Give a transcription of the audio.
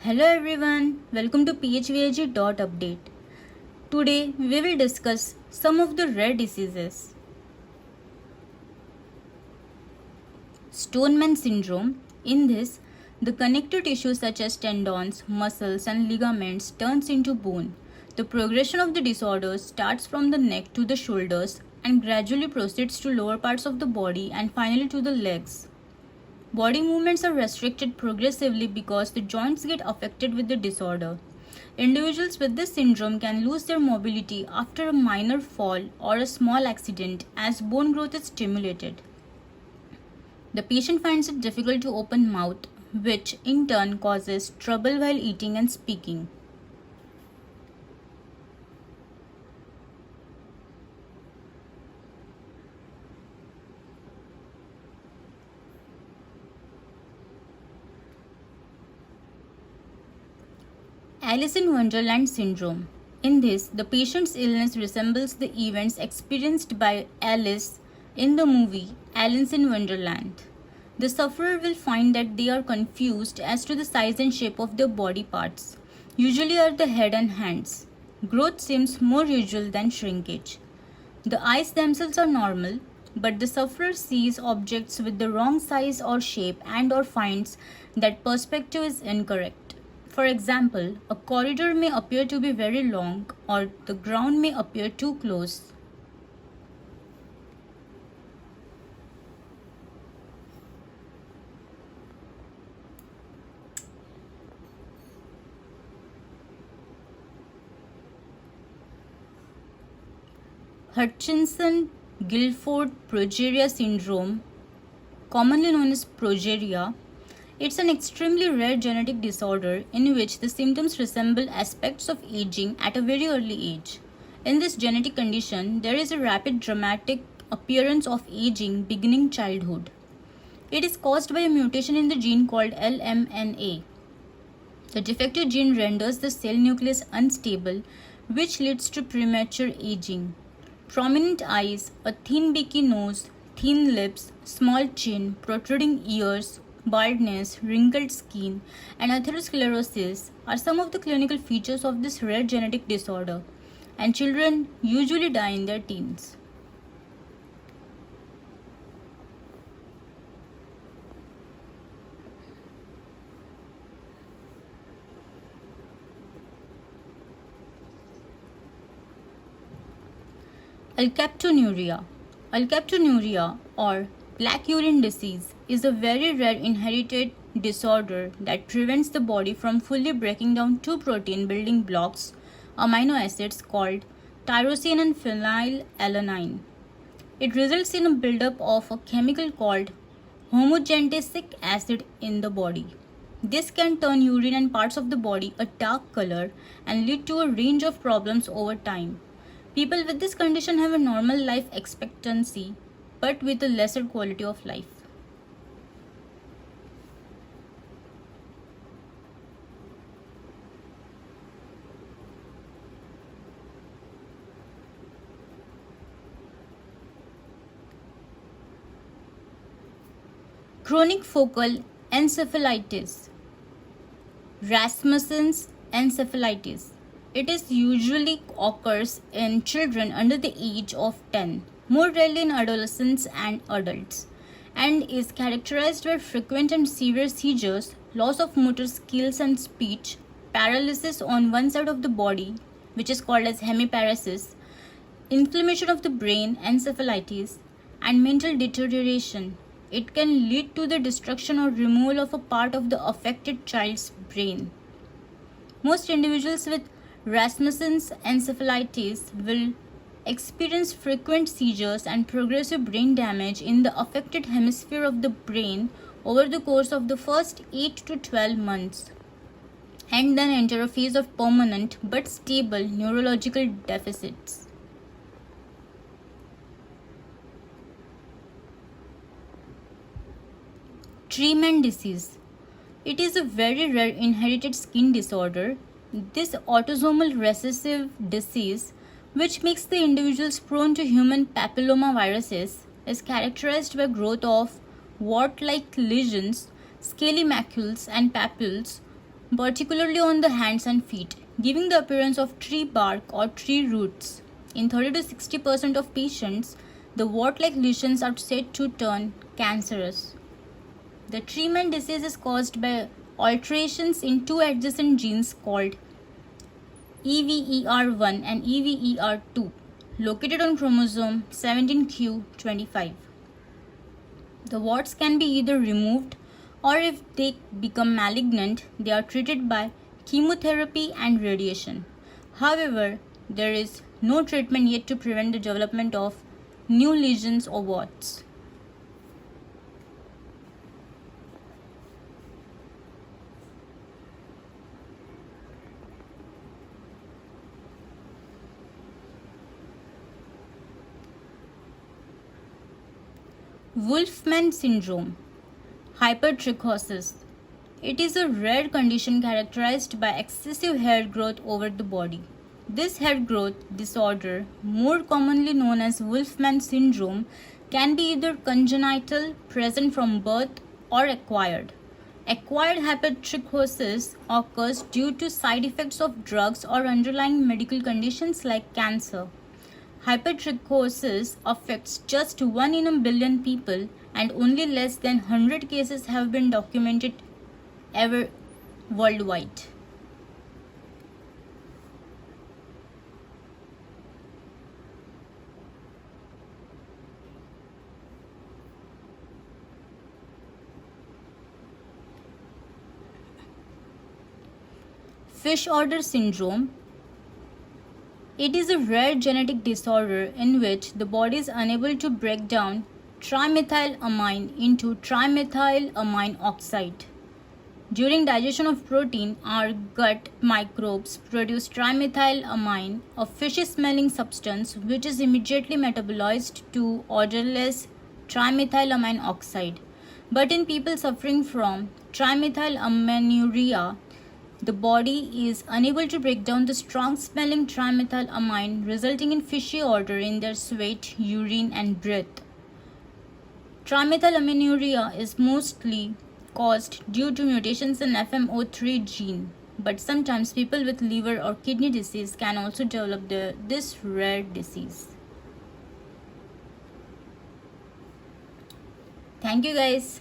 Hello everyone, welcome to phvig.update. Today we will discuss some of the rare diseases. Stoneman syndrome. In this, the connective tissue such as tendons, muscles and ligaments turns into bone. The progression of the disorder starts from the neck to the shoulders and gradually proceeds to lower parts of the body and finally to the legs. Body movements are restricted progressively because the joints get affected with the disorder. Individuals with this syndrome can lose their mobility after a minor fall or a small accident as bone growth is stimulated. The patient finds it difficult to open mouth, which in turn causes trouble while eating and speaking. Alice in Wonderland syndrome. In this, the patient's illness resembles the events experienced by Alice in the movie Alice in Wonderland. The sufferer will find that they are confused as to the size and shape of their body parts, usually are the head and hands. Growth seems more usual than shrinkage. The eyes themselves are normal, but the sufferer sees objects with the wrong size or shape and or finds that perspective is incorrect. For example, a corridor may appear to be very long or the ground may appear too close. Hutchinson-Gilford progeria syndrome, commonly known as progeria, it's an extremely rare genetic disorder in which the symptoms resemble aspects of aging at a very early age. In this genetic condition, there is a rapid dramatic appearance of aging beginning childhood. It is caused by a mutation in the gene called LMNA. The defective gene renders the cell nucleus unstable, which leads to premature aging. Prominent eyes, a thin beaky nose, thin lips, small chin, protruding ears, baldness, wrinkled skin, and atherosclerosis are some of the clinical features of this rare genetic disorder, and children usually die in their teens. Alkaptonuria. Alkaptonuria or black urine disease is a very rare inherited disorder that prevents the body from fully breaking down two protein building blocks, amino acids called tyrosine and phenylalanine. It results in a buildup of a chemical called homogentasic acid in the body. This can turn urine and parts of the body a dark color and lead to a range of problems over time. People with this condition have a normal life expectancy but with a lesser quality of life. Chronic focal encephalitis. Rasmussen's encephalitis. It is usually occurs in children under the age of 10, more rarely in adolescents and adults, and is characterized by frequent and severe seizures, loss of motor skills and speech, paralysis on one side of the body, which is called as hemiparesis, inflammation of the brain, encephalitis, and mental deterioration. It can lead to the destruction or removal of a part of the affected child's brain. Most individuals with Rasmussen's encephalitis will experience frequent seizures and progressive brain damage in the affected hemisphere of the brain over the course of the first 8 to 12 months, and then enter a phase of permanent but stable neurological deficits. Treeman disease. It is a very rare inherited skin disorder. This autosomal recessive disease, which makes the individuals prone to human papillomaviruses, is characterized by growth of wart-like lesions, scaly macules and papules particularly on the hands and feet, giving the appearance of tree bark or tree roots. In 30 to 60% of patients, the wart-like lesions are said to turn cancerous. The tree man disease is caused by alterations in two adjacent genes called EVER1 and EVER2, located on chromosome 17q25. The warts can be either removed, or if they become malignant, they are treated by chemotherapy and radiation. However, there is no treatment yet to prevent the development of new lesions or warts. Wolfman syndrome, hypertrichosis. It is a rare condition characterized by excessive hair growth over the body. This hair growth disorder, more commonly known as Wolfman syndrome, can be either congenital, present from birth, or acquired. Acquired hypertrichosis occurs due to side effects of drugs or underlying medical conditions like cancer. Hypertrichosis affects just 1 in a billion people, and only less than 100 cases have been documented ever worldwide. Fish odor syndrome. It is a rare genetic disorder in which the body is unable to break down trimethylamine into trimethylamine oxide. During digestion of protein, our gut microbes produce trimethylamine, a fishy smelling substance which is immediately metabolized to odorless trimethylamine oxide. But in people suffering from trimethylaminuria, the body is unable to break down the strong smelling trimethylamine, resulting in fishy odor in their sweat, urine, and breath. Trimethylaminuria is mostly caused due to mutations in FMO3 gene, but sometimes people with liver or kidney disease can also develop this rare disease. Thank you guys.